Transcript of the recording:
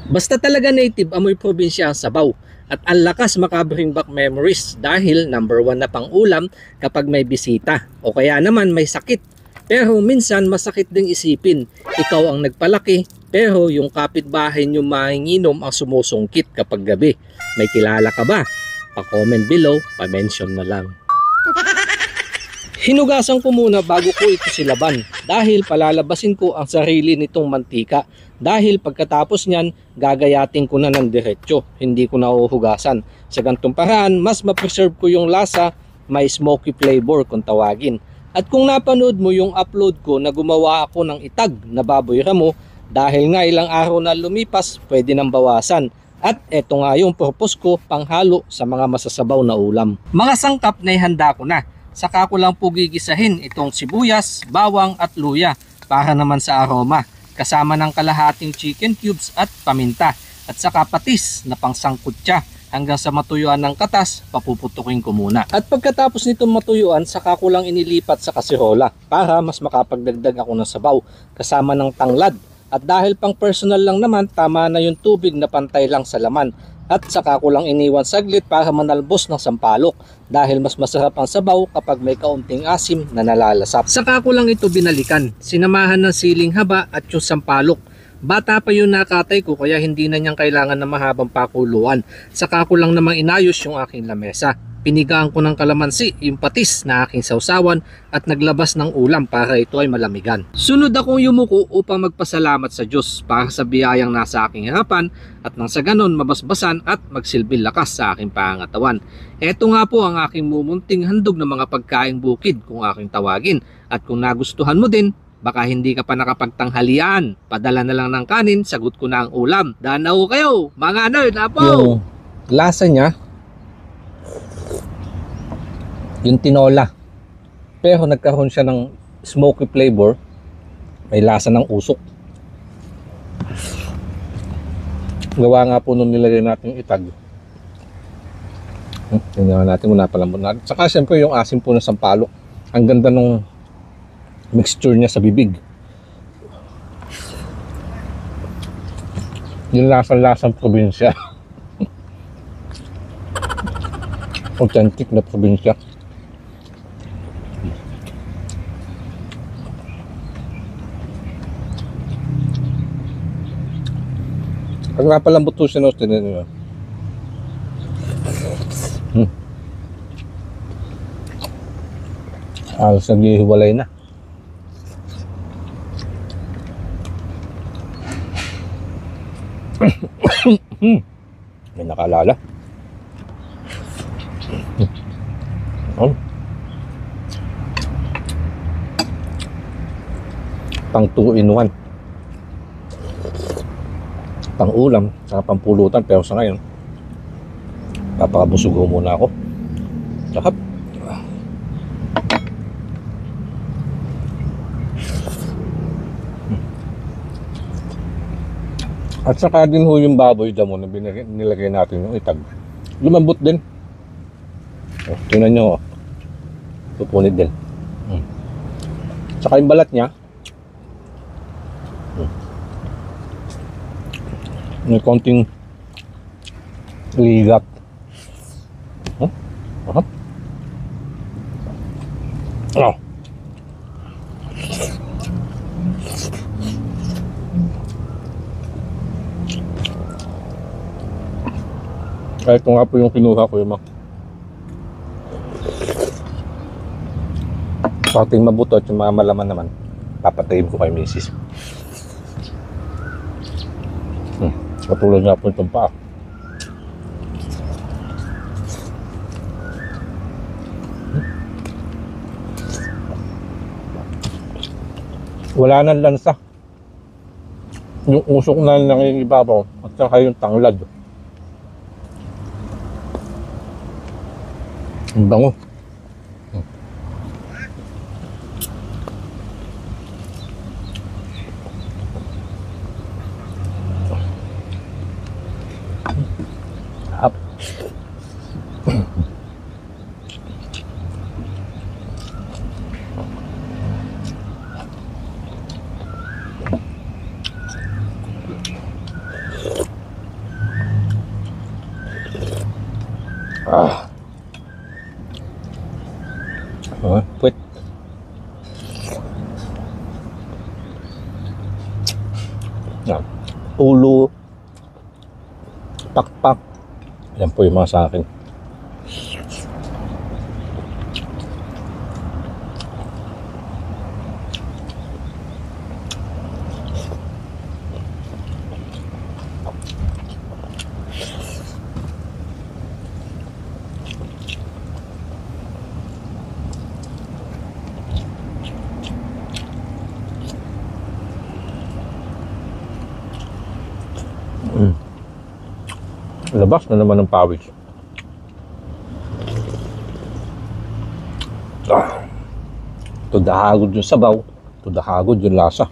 Basta talaga native, amoy probinsya ang sabaw. At ang lakas makabring back memories dahil number one na pang ulam kapag may bisita o kaya naman may sakit. Pero minsan masakit ding isipin, ikaw ang nagpalaki pero yung kapitbahay nyo manginginom ang sumusungkit kapag gabi. May kilala ka ba? Pa-comment below, pa-mention na lang. Hinugasan ko muna bago ko ito silaban dahil palalabasin ko ang sarili nitong mantika. Dahil pagkatapos niyan, gagayatin ko na ng diretsyo, hindi ko na uhugasan. Sa gantong paraan, mas ma-preserve ko yung lasa, may smoky flavor kung tawagin. At kung napanood mo yung upload ko na gumawa ako ng itag na baboy ramo, dahil nga ilang araw na lumipas, pwede nang bawasan. At eto nga yung purpose ko, panghalo sa mga masasabaw na ulam. Mga sangkap na ihanda ko na. Saka ko lang po gigisahin itong sibuyas, bawang at luya para naman sa aroma. Kasama ng kalahating chicken cubes at paminta. At saka patis na pangsangkutsa hanggang sa matuyuan ng katas, papuputukin ko muna. At pagkatapos nitong matuyuan, saka ko lang inilipat sa kasirola para mas makapagdagdag ako ng sabaw kasama ng tanglad. At dahil pang personal lang naman, tama na yung tubig na pantay lang sa laman. At saka ko lang iniwan saglit para manalbos ng sampalok dahil mas masarap ang sabaw kapag may kaunting asim na nalalasap. Saka ko lang ito binalikan, sinamahan ng siling haba at yung sampalok. Bata pa yung nakatay ko kaya hindi na niyang kailangan ng mahabang pakuluan. Saka ko lang namang inayos yung aking lamesa. Pinigaan ko ng kalamansi, yung patis na aking sausawan at naglabas ng ulam para ito ay malamigan. Sunod akong yumuko upang magpasalamat sa Diyos para sa biyayang nasa aking harapan at nang sa ganon mabasbasan at magsilbing lakas sa aking pangatawan. Ito nga po ang aking mumunting handog ng mga pagkaing bukid kung aking tawagin. At kung nagustuhan mo din, baka hindi ka pa nakapagtanghalian, padala na lang ng kanin, sagot ko na ang ulam. Danaw kayo, mga nerd, apo! Yung lasa niya, yung tinola, pero nagkaroon siya ng smoky flavor, may lasa ng usok. Gawa nga po nung nilagay natin yung itag. Tingnan natin kung napalambot natin. Saka siyempre yung asim po ng sampalok, ang ganda nung mixture niya sa bibig. Yung lasang probinsya. Authentic na probinsya. Pag napalambot po siya, tinan nyo. Halos naghihiwalay na. May nakalala. Pang 2 in 1. Pang ulam, saka pang pulutan, pero sa ngayon papakabusog ko muna ako. Sakap. At saka din ho yung baboy damo na nilagay natin yung itag, lumambot din. Tingnan nyo, pupunit din. Saka yung balat nya may konting ligat. Kahit ito nga po yung kinuha ko yung pating mabuto at yung mga malaman naman, papatayin ko kay misis. Katulad nga po itong paa. Wala nang lansa. Yung usok na lang yung ibabaw at saka yung tanglad. Ang bango. Up. Ah. Oh, puwet. Yan. Ulo, pakpak. Yan po yung mga sa akin. Labas na naman ng pawis. Tudahagod yung sabaw, tudahagod yung lasa.